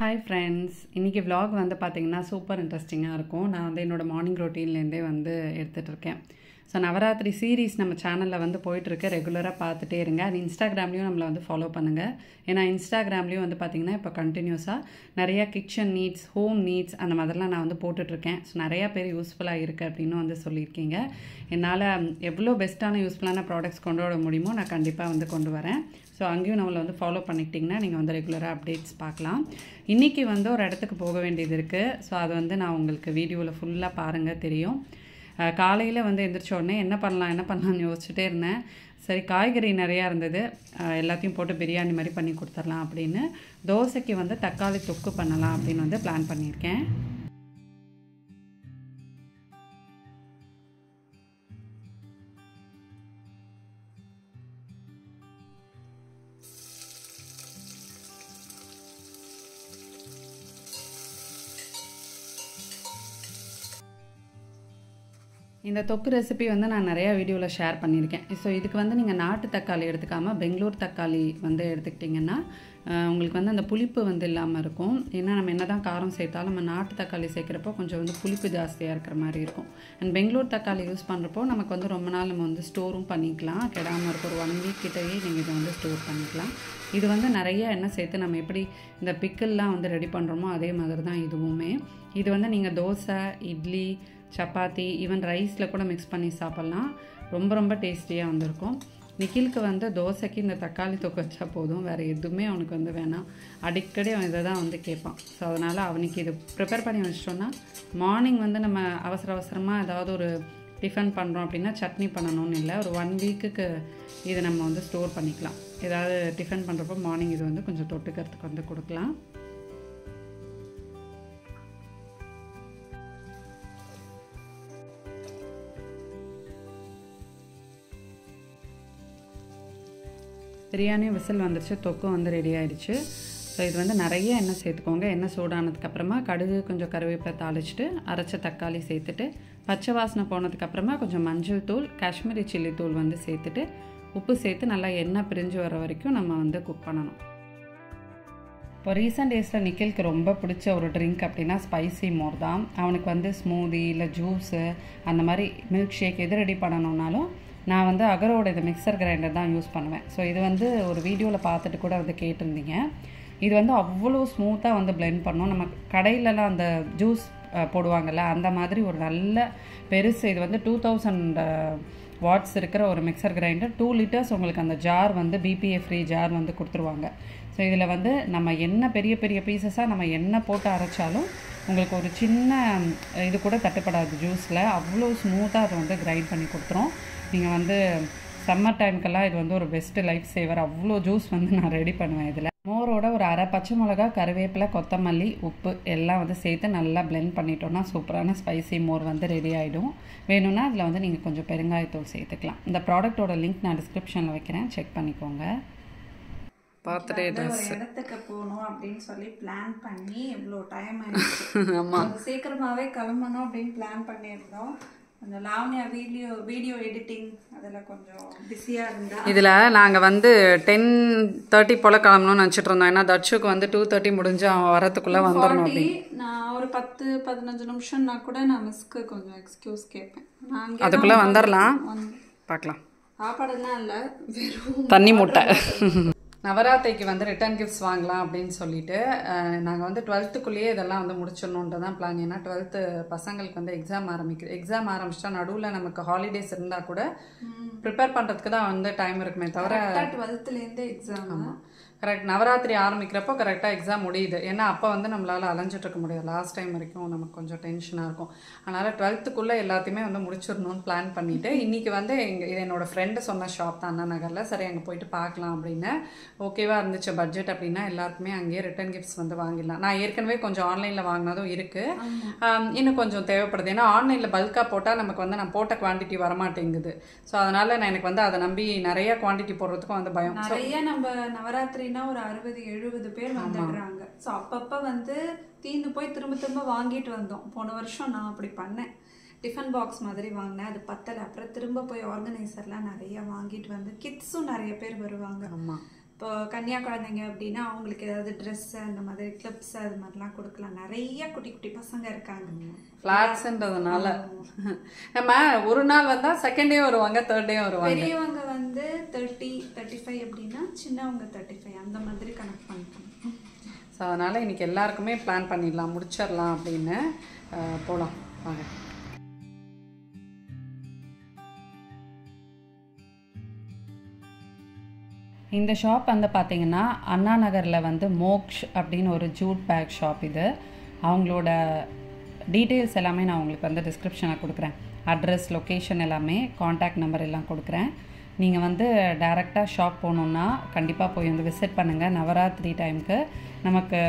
Hi friends, இன்றைக்கி vlog வந்து பார்த்திங்கன்னா சூப்பர் இன்ட்ரெஸ்டிங்காக இருக்கும். நான் வந்து என்னோடய மார்னிங் ரொட்டீன்லேருந்தே வந்து எடுத்துகிட்ருக்கேன். ஸோ நவராத்திரி சீரீஸ் நம்ம சேனலில் வந்து போயிட்டுருக்கு. ரெகுலராக பார்த்துட்டே இருங்க. அது இன்ஸ்டாகிராம்லேயும் நம்மளை வந்து ஃபாலோ பண்ணுங்கள். ஏன்னா இன்ஸ்டாகிராம்லேயும் வந்து பார்த்திங்கன்னா இப்போ கண்டினியூஸாக நிறையா கிச்சன் நீட்ஸ், ஹோம் நீட்ஸ் அந்த மாதிரிலாம் நான் வந்து போட்டுட்ருக்கேன். ஸோ நிறையா பேர் யூஸ்ஃபுல்லாக இருக்குது அப்படின்னு வந்து சொல்லியிருக்கீங்க. என்னால் எவ்வளோ பெஸ்ட்டான யூஸ்ஃபுல்லான ப்ராடக்ட்ஸ் கொண்டு வர முடியுமோ நான் கண்டிப்பாக வந்து கொண்டு வரேன். ஸோ அங்கேயும் நம்மளை வந்து ஃபாலோ பண்ணிக்கிட்டிங்கன்னா நீங்கள் வந்து ரெகுலராக அப்டேட்ஸ் பார்க்கலாம். இன்றைக்கி வந்து ஒரு இடத்துக்கு போக வேண்டியது இருக்குது. ஸோ அது வந்து நான் உங்களுக்கு வீடியோவில் ஃபுல்லாக பாருங்கள், தெரியும். காலையில் வந்து எந்திரிச்ச உடனே என்ன பண்ணலாம்னு யோசிச்சுட்டே இருந்தேன். சரி, காய்கறி நிறையா இருந்தது, எல்லாத்தையும் போட்டு பிரியாணி மாதிரி பண்ணி கொடுத்துடலாம் அப்படின்னு. தோசைக்கு வந்து தக்காளி தொக்கு பண்ணலாம் அப்படின்னு வந்து பிளான் பண்ணியிருக்கேன். இந்த தொக்கு ரெசிபி வந்து நான் நிறையா வீடியோவில் ஷேர் பண்ணியிருக்கேன். ஸோ இதுக்கு வந்து நீங்கள் நாட்டு தக்காளி எடுத்துக்காமல் பெங்களூர் தக்காளி வந்து எடுத்துக்கிட்டிங்கன்னா உங்களுக்கு வந்து அந்த புளிப்பு வந்து இல்லாமல் இருக்கும். ஏன்னா நம்ம என்ன தான் காரம் சேர்த்தாலும் நம்ம நாட்டு தக்காளி சேர்க்குறப்போ கொஞ்சம் வந்து புளிப்பு ஜாஸ்தியாக இருக்கிற மாதிரி இருக்கும். அண்ட் பெங்களூர் தக்காளி யூஸ் பண்ணுறப்போ நமக்கு வந்து ரொம்ப நாள் நம்ம வந்து ஸ்டோரும் பண்ணிக்கலாம். கெடாமல் இருக்க ஒரு 1 வீக் கிட்டேயே நீங்கள் இதை வந்து ஸ்டோர் பண்ணிக்கலாம். இது வந்து நிறைய எண்ணெய் சேர்த்து நம்ம எப்படி இந்த பிக்கிள்லாம் வந்து ரெடி பண்ணுறோமோ அதே மாதிரி தான் இதுவுமே. இது வந்து நீங்கள் தோசை, இட்லி, சப்பாத்தி, ஈவன் ரைஸில் கூட மிக்ஸ் பண்ணி சாப்பிட்லாம். ரொம்ப டேஸ்டியாக வந்திருக்கும். நிக்கிலுக்கு வந்து தோசைக்கு இந்த தக்காளி தொக்கு வச்சா போதும், வேறு எதுவுமே அவனுக்கு வந்து வேணாம். அடிக்கடி அவன் இதை தான் வந்து கேட்பான். ஸோ அதனால் அவனுக்கு இது ப்ரிப்பேர் பண்ணி வச்சிட்டோன்னா மார்னிங் வந்து நம்ம அவசரமாக ஏதாவது ஒரு டிஃபன் பண்ணுறோம் அப்படின்னா சட்னி பண்ணணும்னு இல்லை, ஒரு 1 வீக்குக்கு இதை நம்ம வந்து ஸ்டோர் பண்ணிக்கலாம். ஏதாவது டிஃபன் பண்ணுறப்போ மார்னிங் இது வந்து கொஞ்சம் தொட்டுக்கிறதுக்கு வந்து கொடுக்கலாம். பிரியாணியும் விசில் வந்துருச்சு, தொக்கும் வந்து ரெடி ஆகிடுச்சு. ஸோ இது வந்து நிறைய எண்ணெய் சேர்த்துக்கோங்க. எண்ணெய் சூடானதுக்கப்புறமா கடுகு, கொஞ்சம் கருவேப்பிலை தாளிச்சிட்டு அரைச்ச தக்காளி சேர்த்துட்டு பச்சை வாசனை போனதுக்கப்புறமா கொஞ்சம் மஞ்சள் தூள், காஷ்மீரி சில்லி தூள் வந்து சேர்த்துட்டு உப்பு சேர்த்து நல்லா எண்ணெய் பிரிஞ்சு வர வரைக்கும் நம்ம வந்து குக் பண்ணணும். இப்போ ரீசெண்ட் டேஸில் நிக்கிலுக்கு ரொம்ப பிடிச்ச ஒரு ட்ரிங்க் அப்படின்னா ஸ்பைசி மோர் தான். அவனுக்கு வந்து ஸ்மூதி இல்லை ஜூஸு அந்த மாதிரி மில்க் ஷேக் எது ரெடி பண்ணணுன்னாலும் நான் வந்து அகரோட இது மிக்சர் கிரைண்டர் தான் யூஸ் பண்ணுவேன். ஸோ இது வந்து ஒரு வீடியோவில் பார்த்துட்டு கூட வந்து கேட்டிருந்தீங்க. இது வந்து அவ்வளோ ஸ்மூத்தாக வந்து பிளெண்ட் பண்ணணும். நம்ம கடையிலலாம் அந்த ஜூஸ் போடுவாங்கள்ல அந்த மாதிரி ஒரு நல்ல பெருசு. இது வந்து 2000 வாட்ஸ் இருக்கிற ஒரு மிக்சர் கிரைண்டர். 2 லிட்டர்ஸ் உங்களுக்கு அந்த ஜார் வந்து பிபிஏ ஃப்ரீ ஜார் வந்து கொடுத்துருவாங்க. ஸோ இதில் வந்து நம்ம என்ன பெரிய பீசஸாக நம்ம என்ன போட்டு அரைச்சாலும் உங்களுக்கு ஒரு சின்ன இது கூட தட்டுப்படாது ஜூஸில். அவ்வளோ ஸ்மூத்தாக அதை வந்து கிரைண்ட் பண்ணி கொடுத்துரும். நீங்கள் வந்து சம்மர் டைமுக்கெல்லாம் இது வந்து ஒரு பெஸ்ட்டு லைஃப் சேவர். அவ்வளோ ஜூஸ் வந்து நான் ரெடி பண்ணுவேன். இதில் மோரோட ஒரு அரை பச்சை மிளகா, கருவேப்பிலை, கொத்தமல்லி, உப்பு எல்லாம் வந்து சேர்த்து நல்லா பிளெண்ட் பண்ணிட்டோன்னா சூப்பரான ஸ்பைசி மோர் வந்து ரெடி ஆகிடும். வேணும்னா அதில் வந்து நீங்கள் கொஞ்சம் பெருங்காயத்தூள் சேர்த்துக்கலாம். இந்த ப்ராடக்டோட லிங்க் நான் டிஸ்கிரிப்ஷனில் வைக்கிறேன், செக் பண்ணிக்கோங்க. பர்த்டே ட்ரெஸ் இடத்துக்கு போகணும் அப்படின்னு சொல்லி பிளான் பண்ணி எவ்வளோ டைம் ஆயிடுச்சு. ஆமாம், சீக்கிரமாகவே கிளம்பணும் அப்படின்னு பிளான் பண்ணியிருந்தோம். அந்த லாவண்யா வீடியோ எடிட்டிங் அதில் கொஞ்சம் பிஸியாக இருந்தால் இதில் நாங்கள் வந்து 10:30 போல் கிளம்பணும்னு நினச்சிட்டு இருந்தோம். ஏன்னா தட்சுக்கு வந்து 2:30 முடிஞ்சு அவன் வரத்துக்குள்ளே வந்துடணும் அப்படி. நான் ஒரு 10-15 நிமிஷம்னா கூட நான் மிஸ்க்கு கொஞ்சம் எக்ஸ்கியூஸ் கேட்பேன். நான் அதுக்குள்ளே வந்துடலாம், பார்க்கலாம். சாப்பாடுலாம் இல்லை, வெறும் தண்ணி மூட்டை. நவராத்திரிக்கு வந்து ரிட்டர்ன் கிஃப்ட்ஸ் வாங்கலாம் அப்படின்னு சொல்லிட்டு நாங்கள் வந்து 12th இதெல்லாம் வந்து முடிச்சிடணுன்ட்டு தான் பிளான். ஏன்னா 12th பசங்களுக்கு வந்து எக்ஸாம் ஆரம்பிச்சிட்டா நடுவில் நமக்கு ஹாலிடேஸ் இருந்தால் கூட ப்ரிப்பேர் பண்ணுறதுக்கு தான் வந்து டைம் இருக்குமே தவிர 12th எக்ஸாம் கரெக்ட். நவராத்திரி ஆரம்பிக்கிறப்போ கரெக்டாக எக்ஸாம் முடியுது. ஏன்னா அப்போ வந்து நம்மளால் அலைஞ்சிட்டு இருக்க முடியாது. லாஸ்ட் டைம் வரைக்கும் நமக்கு கொஞ்சம் டென்ஷனாக இருக்கும். அதனால் 12th எல்லாத்தையுமே வந்து முடிச்சிடணும்னு பிளான் பண்ணிவிட்டு இன்றைக்கி வந்து இது என்னோடய ஃப்ரெண்டு சொன்ன ஷாப் தான், அண்ணா நகரில். சரி, அங்கே போயிட்டு பார்க்கலாம் அப்படின்னு. ஓகேவாக இருந்துச்சு பட்ஜெட் அப்படின்னா எல்லாருக்குமே அங்கேயே ரிட்டர்ன் கிஃப்ட்ஸ் வந்து வாங்கிடலாம். நான் ஏற்கனவே கொஞ்சம் ஆன்லைனில் வாங்கினதும் இருக்குது, இன்னும் கொஞ்சம் தேவைப்படுது. ஏன்னா ஆன்லைனில் பல்காக போட்டால் நமக்கு வந்து நான் போட்ட குவான்டிட்டி வரமாட்டேங்குது. ஸோ அதனால் நான் எனக்கு வந்து அதை நம்பி நிறைய குவான்டிட்டி போடுறதுக்கும் வந்து பயம். நிறைய நம்ம நவராத்திரி ஒரு 60-70 பேர் வந்துடுறாங்க. ஸோ அப்பப்போ வந்து தீந்து போய் திரும்ப வாங்கிட்டு வந்தோம். போன வருஷம் நான் அப்படி பண்ணேன். டிஃபன் பாக்ஸ் மாதிரி வாங்கினேன், அது பத்தலை. அப்புறம் திரும்ப போய் ஆர்கனைசர்லாம் நிறைய வாங்கிட்டு வந்து கிட்ஸும் நிறைய பேர் வருவாங்க. இப்போ கன்னியா குழந்தைங்க அப்படின்னா அவங்களுக்கு ஏதாவது ட்ரெஸ்ஸு அந்த மாதிரி கிளிப்ஸ் அது மாதிரிலாம் கொடுக்கலாம். நிறைய குட்டி குட்டி பசங்க இருக்காங்க. ஃப்ளாட்ஸ்ன்றதுனால நம்ம ஒரு நாள் வந்தால் செகண்ட் டே வருவாங்க, தேர்ட் டே வருவாங்க. பெரியவங்க வந்து 30-35 அப்படின்னா சின்னவங்க 35 அந்த மாதிரி கனெக்ட் பண்ணிக்கணும். ஸோ அதனால் இன்றைக்கி எல்லாருக்குமே பிளான் பண்ணிடலாம், முடிச்சிடலாம் அப்படின்னு போகலாம் வாங்க. இந்த ஷாப் வந்து பார்த்திங்கன்னா அண்ணா நகரில் வந்து மோக்ஷ் அப்படின்னு ஒரு ஜூட் பேக் ஷாப். இது அவங்களோட டீட்டெயில்ஸ் எல்லாமே நான் உங்களுக்கு வந்து டிஸ்கிரிப்ஷனில் கொடுக்குறேன். அட்ரஸ், லொக்கேஷன் எல்லாமே, காண்டாக்ட் நம்பர் எல்லாம் கொடுக்குறேன். நீங்கள் வந்து டைரெக்டாக ஷாப் போகணுன்னா கண்டிப்பாக போய் வந்து விசிட் பண்ணுங்கள். நவராத்திரி டைமுக்கு நமக்கு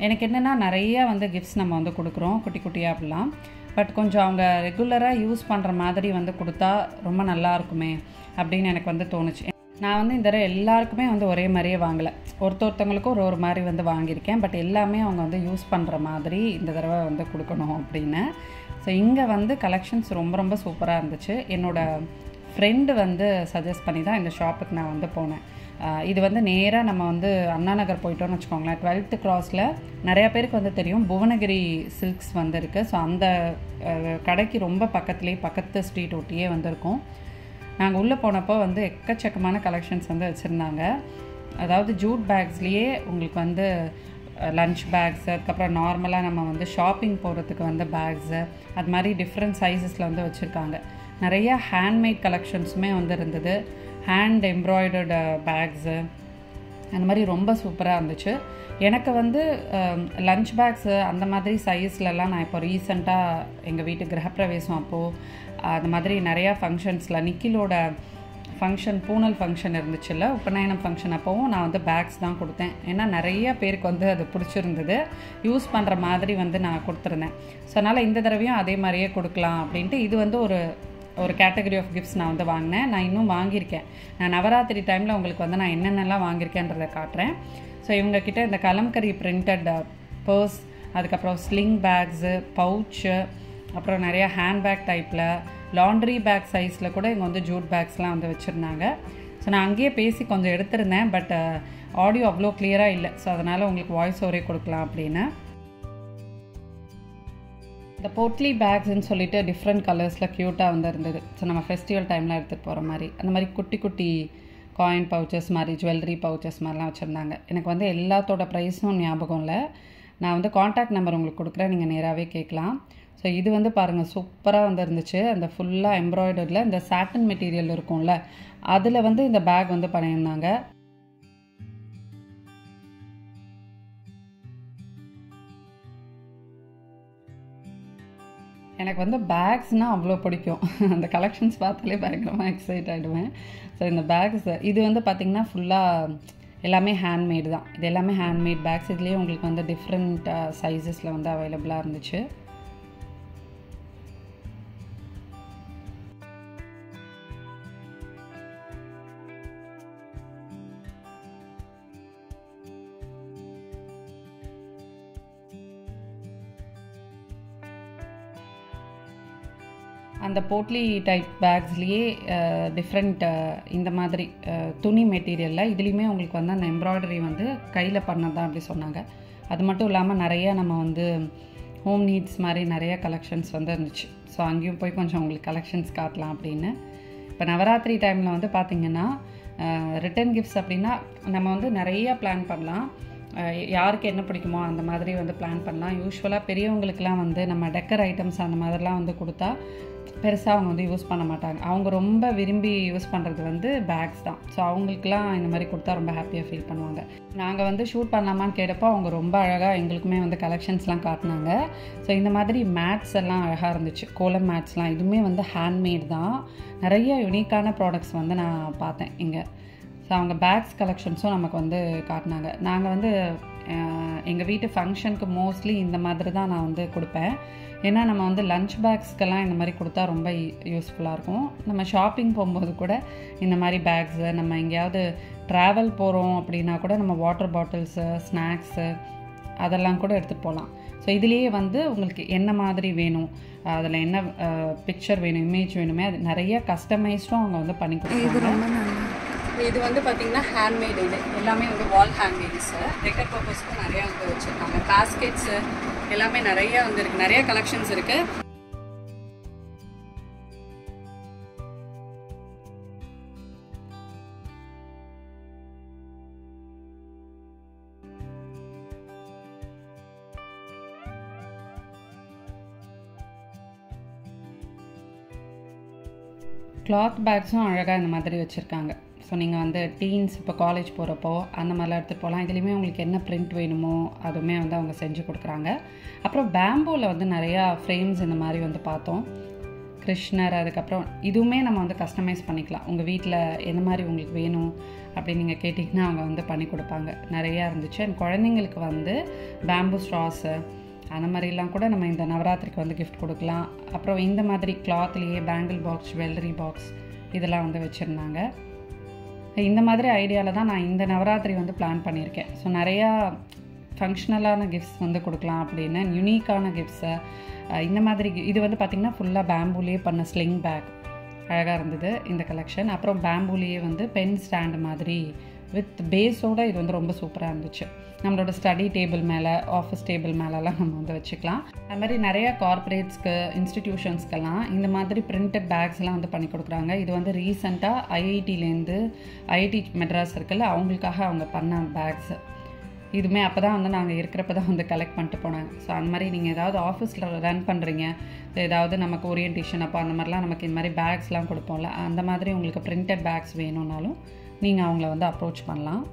எனக்கு என்னென்னா நிறைய வந்து கிஃப்ட்ஸ் நம்ம வந்து கொடுக்குறோம் குட்டி குட்டியாக அப்படிலாம். பட் கொஞ்சம் அவங்க ரெகுலராக யூஸ் பண்ணுற மாதிரி வந்து கொடுத்தா ரொம்ப நல்லா இருக்குமே அப்படின்னு எனக்கு வந்து தோணுச்சு. நான் வந்து இந்த தடவை எல்லாருக்குமே வந்து ஒரே மாதிரியே வாங்கலை, ஒருத்தவங்களுக்கும் ஒரு மாதிரி வந்து வாங்கியிருக்கேன். பட் எல்லாமே அவங்க வந்து யூஸ் பண்ணுற மாதிரி இந்த தடவை வந்து கொடுக்கணும் அப்படின்னு. ஸோ இங்கே வந்து கலெக்ஷன்ஸ் ரொம்ப ரொம்ப சூப்பராக இருந்துச்சு. என்னோடய ஃப்ரெண்டு வந்து சஜஸ்ட் பண்ணி தான் இந்த ஷாப்புக்கு நான் வந்து போனேன். இது வந்து நேராக நம்ம வந்து அண்ணா நகர் போயிட்டோன்னு வச்சுக்கோங்களேன். 12th கிராஸில் நிறையா பேருக்கு வந்து தெரியும் புவனகிரி சில்க்ஸ் வந்து இருக்குது. ஸோ அந்த கடைக்கு ரொம்ப பக்கத்து ஸ்ட்ரீட் ஒட்டியே வந்திருக்கோம். நாங்கள் உள்ளே போனப்போ வந்து எக்கச்சக்கமான கலெக்ஷன்ஸ் வந்து வச்சுருந்தாங்க. அதாவது ஜூட் பேக்ஸ்லேயே உங்களுக்கு வந்து லன்ச் பேக்ஸு, அதுக்கப்புறம் நார்மலாக நம்ம வந்து ஷாப்பிங் போகிறதுக்கு வந்து பேக்ஸு, அது மாதிரி டிஃப்ரெண்ட் சைஸஸில் வந்து வச்சுருக்காங்க. நிறையா ஹேண்ட்மேட் கலெக்ஷன்ஸுமே வந்து இருந்தது. ஹேண்ட் எம்ப்ராய்டர்டு பேக்ஸு அந்த மாதிரி ரொம்ப சூப்பராக இருந்துச்சு. எனக்கு வந்து லன்ச் பேக்ஸு அந்த மாதிரி சைஸ்லலாம் நான் இப்போ ரீசெண்டாக எங்கள் வீட்டு கிரகப்பிரவேசம் அப்போது அந்த மாதிரி நிறையா ஃபங்க்ஷன்ஸில் நிக்கிலோட ஃபங்க்ஷன், பூனல் ஃபங்க்ஷன் இருந்துச்சுல்ல, உபநயனம் ஃபங்க்ஷன், அப்போவும் நான் வந்து பேக்ஸ் தான் கொடுத்தேன். ஏன்னா நிறைய பேருக்கு வந்து அது பிடிச்சிருந்தது, யூஸ் பண்ணுற மாதிரி வந்து நான் கொடுத்துருந்தேன். ஸோ அதனால் இந்த தடவையும் அதே மாதிரியே கொடுக்கலாம் அப்படின்ட்டு இது வந்து ஒரு கேட்டகரி ஆஃப் கிஃப்ட்ஸ் நான் வந்து வாங்கினேன். நான் இன்னும் வாங்கியிருக்கேன். நான் நவராத்திரி டைமில் உங்களுக்கு வந்து நான் என்னென்னலாம் வாங்கியிருக்கேன்றதை காட்டுறேன். ஸோ இவங்கக்கிட்ட இந்த கலம்கரி பிரிண்டட் பர்ஸ், அதுக்கப்புறம் ஸ்லிங் பேக்ஸு, பவுச்சு, அப்புறம் நிறையா ஹேண்ட்பேக் டைப்பில், லாண்ட்ரி பேக் சைஸில் கூட இங்கே வந்து ஜூட் பேக்ஸ்லாம் வந்து வச்சுருந்தாங்க. ஸோ நான் அங்கேயே பேசி கொஞ்சம் எடுத்திருந்தேன். பட் ஆடியோ அவ்வளோ கிளியராக இல்லை. ஸோ அதனால் உங்களுக்கு வாய்ஸ் ஓவரே கொடுக்கலாம் அப்படின்னு. இந்த போட்லி பேக்ஸ்ன்னு சொல்லிட்டு டிஃப்ரெண்ட் கலர்ஸில் க்யூட்டாக வந்து இருந்தது. ஸோ நம்ம ஃபெஸ்டிவல் டைமில் எடுத்துகிட்டு போகிற மாதிரி அந்த மாதிரி குட்டி குட்டி காயின் பவுச்சஸ் மாதிரி, ஜுவல்லரி பவுச்சஸ் மாதிரிலாம் வச்சுருந்தாங்க. எனக்கு வந்து எல்லாத்தோட ப்ரைஸும் ஞாபகம் இல்லை. நான் வந்து காண்டாக்ட் நம்பர் உங்களுக்கு கொடுக்குறேன், நீங்கள் நேராகவே கேட்கலாம். ஸோ இது வந்து பாருங்கள் சூப்பராக வந்து இருந்துச்சு. அந்த ஃபுல்லாக எம்ப்ராய்டரியில் இந்த சாட்டன் மெட்டீரியல் இருக்கும்ல, அதில் வந்து இந்த பேக் வந்து பண்ணியிருந்தாங்க. எனக்கு வந்து பேக்ஸ்னால் அவ்வளோ பிடிக்கும். அந்த கலெக்ஷன்ஸ் பார்த்தாலே பயங்கரமாக எக்ஸைட் ஆகிடுவேன். ஸோ இந்த பேக்ஸ் இது வந்து பார்த்திங்கன்னா ஃபுல்லாக எல்லாமே ஹேண்ட்மேடு தான். இது எல்லாமே ஹேண்ட்மேட் பேக்ஸ். இதுலேயே உங்களுக்கு வந்து டிஃப்ரெண்ட் சைஸஸில் வந்து அவைலபிளாக இருந்துச்சு. அந்த போட்லி டைப் பேக்ஸ்லேயே டிஃப்ரெண்ட் இந்த மாதிரி துணி மெட்டீரியலில் இதுலேயுமே உங்களுக்கு வந்து அந்த எம்ப்ராய்டரி வந்து கையில் பண்ணதான் அப்படி சொன்னாங்க. அது மட்டும் இல்லாமல் நிறையா நம்ம வந்து ஹோம் நீட்ஸ் மாதிரி நிறைய கலெக்ஷன்ஸ் வந்து இருந்துச்சு. ஸோ அங்கேயும் போய் கொஞ்சம் உங்களுக்கு கலெக்ஷன்ஸ் காட்டலாம் அப்படின்னு. இப்போ நவராத்திரி டைமில் வந்து பார்த்திங்கன்னா ரிட்டன் கிஃப்ட்ஸ் அப்படின்னா நம்ம வந்து நிறையா பிளான் பண்ணலாம். யாருக்கு என்ன பிடிக்குமோ அந்த மாதிரி வந்து பிளான் பண்ணலாம். யூஸ்வலாக பெரியவங்களுக்கெலாம் வந்து நம்ம டெக்கர் ஐட்டம்ஸ் அந்த மாதிரிலாம் வந்து கொடுத்தா பெருசாக அவங்க வந்து யூஸ் பண்ண மாட்டாங்க. அவங்க ரொம்ப விரும்பி யூஸ் பண்ணுறது வந்து பேக்ஸ் தான். ஸோ அவங்களுக்குலாம் இந்த மாதிரி கொடுத்தா ரொம்ப ஹாப்பியாக ஃபீல் பண்ணுவாங்க. நாங்கள் வந்து ஷூட் பண்ணலாமான்னு கேட்டப்போ அவங்க ரொம்ப அழகாக எங்களுக்குமே வந்து கலெக்ஷன்ஸ்லாம் காட்டினாங்க. ஸோ இந்த மாதிரி மேட்ஸ் எல்லாம் அழகாக இருந்துச்சு. கோலம் மேட்ஸ்லாம் இதுவுமே வந்து ஹேண்ட்மேட் தான். நிறைய யூனிக்கான ப்ராடக்ட்ஸ் வந்து நான் பார்த்தேன் இங்கே. ஸோ அவங்க பேக்ஸ் கலெக்ஷன்ஸும் நமக்கு வந்து காட்டினாங்க. நாங்கள் வந்து எங்கள் வீட்டு ஃபங்க்ஷனுக்கு மோஸ்ட்லி இந்த மாதிரி தான் நான் வந்து கொடுப்பேன். ஏன்னா நம்ம வந்து லன்ச் பேக்ஸ்க்கெல்லாம் இந்த மாதிரி கொடுத்தா ரொம்ப யூஸ்ஃபுல்லாக இருக்கும். நம்ம ஷாப்பிங் போகும்போது கூட இந்த மாதிரி பேக்ஸு, நம்ம எங்கேயாவது ட்ராவல் போகிறோம் அப்படின்னா கூட நம்ம வாட்டர் பாட்டில்ஸு, ஸ்நாக்ஸு அதெல்லாம் கூட எடுத்துகிட்டு போகலாம். ஸோ இதுலேயே வந்து உங்களுக்கு என்ன மாதிரி வேணும், அதில் என்ன பிக்சர் வேணும், இமேஜ் வேணுமே, அது நிறைய கஸ்டமைஸ்டும் அவங்க வந்து பண்ணி கொடுப்பாங்க. இது வந்து பார்த்திங்கன்னா ஹேண்ட்மேடு, இது எல்லாமே வந்து வால் ஹேங்கிங்ஸு. டெக்கர் பர்பஸ்க்கு நிறையா வந்து வச்சுருக்காங்க. பேஸ்கெட்ஸு எல்லாமே நிறையா வந்து இருக்குது, நிறைய கலெக்ஷன்ஸ் இருக்குது. கிளாத் பேக்ஸும் அழகாக இந்த மாதிரி வச்சுருக்காங்க. ஸோ நீங்கள் வந்து டீன்ஸ் இப்போ காலேஜ் போகிறப்போ அந்த மாதிரிலாம் எடுத்துகிட்டு போகலாம். இதுலேயுமே உங்களுக்கு என்ன பிரிண்ட் வேணுமோ அதுவுமே வந்து அவங்க செஞ்சு கொடுக்குறாங்க. அப்புறம் பேம்பூவில் வந்து நிறையா ஃப்ரேம்ஸ் இந்த மாதிரி வந்து பார்த்தோம். கிருஷ்ணர், அதுக்கப்புறம் இதுவுமே நம்ம வந்து கஸ்டமைஸ் பண்ணிக்கலாம். உங்கள் வீட்டில் எந்த மாதிரி உங்களுக்கு வேணும் அப்படின்னு நீங்கள் கேட்டிங்கன்னா அவங்க வந்து பண்ணி கொடுப்பாங்க. நிறையா இருந்துச்சு. அண்ட் குழந்தைங்களுக்கு வந்து பேம்பூ ஸ்ட்ராஸு அந்த மாதிரிலாம் கூட நம்ம இந்த நவராத்திரிக்கு வந்து கிஃப்ட் கொடுக்கலாம். அப்புறம் இந்த மாதிரி கிளாத்லேயே பேங்கிள் பாக்ஸ், ஜுவல்லரி பாக்ஸ் இதெல்லாம் வந்து வச்சுருந்தாங்க. இந்த மாதிரி ஐடியாவில் தான் நான் இந்த நவராத்திரி வந்து பிளான் பண்ணியிருக்கேன். ஸோ நிறையா ஃபங்க்ஷனலான கிஃப்ட்ஸ் வந்து கொடுக்கலாம் அப்படின்னு, யூனிக்கான கிஃப்ட்ஸை இந்த மாதிரி. இது வந்து பார்த்திங்கன்னா ஃபுல்லாக பேம்பூலேயே பண்ண ஸ்லிங் பேக் அழகாக இருந்தது இந்த கலெக்ஷன். அப்புறம் பேம்பூலேயே வந்து பென் ஸ்டாண்டு மாதிரி வித் பேஸோடு இது வந்து ரொம்ப சூப்பராக இருந்துச்சு. நம்மளோட ஸ்டடி டேபிள் மேலே, ஆஃபீஸ் டேபிள் மேலெலாம் நம்ம வந்து வச்சுக்கலாம். அது மாதிரி நிறையா கார்ப்பரேட்ஸ்க்கு, இன்ஸ்டிடியூஷன்ஸ்க்கெல்லாம் இந்த மாதிரி பிரிண்டட் பேக்ஸ்லாம் வந்து பண்ணி கொடுக்குறாங்க. இது வந்து ரீசெண்டாக ஐஐடிலேருந்து, ஐஐடி மெட்ராஸ் இருக்குல்ல, அவங்களுக்காக அவங்க பண்ண பேக்ஸு. இதுவுமே அப்போ தான் வந்து நாங்கள் இருக்கிறப்ப தான் வந்து கலெக்ட் பண்ணிட்டு போனாங்க. ஸோ அந்த மாதிரி நீங்கள் ஏதாவது ஆஃபீஸில் ரன் பண்ணுறீங்க, ஏதாவது நமக்கு ஓரியன்டேஷன் அப்போ அந்த மாதிரிலாம் நமக்கு இந்த மாதிரி பேக்ஸ்லாம் கொடுப்போம்ல, அந்த மாதிரி உங்களுக்கு பிரிண்டட் பேக்ஸ் வேணும்னாலும் நீங்கள் அவங்கள வந்து அப்ரோச் பண்ணலாம்.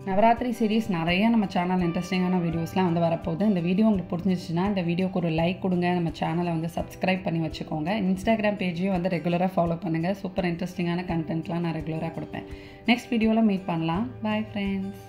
நவராத்திரி சீரீஸ் நிறைய நம்ம சேனல் இன்ட்ரெஸ்டிங்கான வீடியோஸ்லாம் வந்து வரப்போகுது. இந்த வீடியோ உங்களுக்கு பிடிச்சிச்சுன்னா இந்த வீடியோக்கு ஒரு லைக் கொடுங்க. நம்ம சேனலை வந்து சப்ஸ்கிரைப் பண்ணி வச்சுக்கோங்க. இன்ஸ்டாகிராம் பேஜையும் வந்து ரெகுலராக ஃபாலோ பண்ணுங்கள். சூப்பர் இன்ட்ரெஸ்டிங்கான கண்டென்ட்லாம் நான் ரெகுலராக கொடுப்பேன். நெக்ஸ்ட் வீடியோவில் மீட் பண்ணலாம். Bye friends.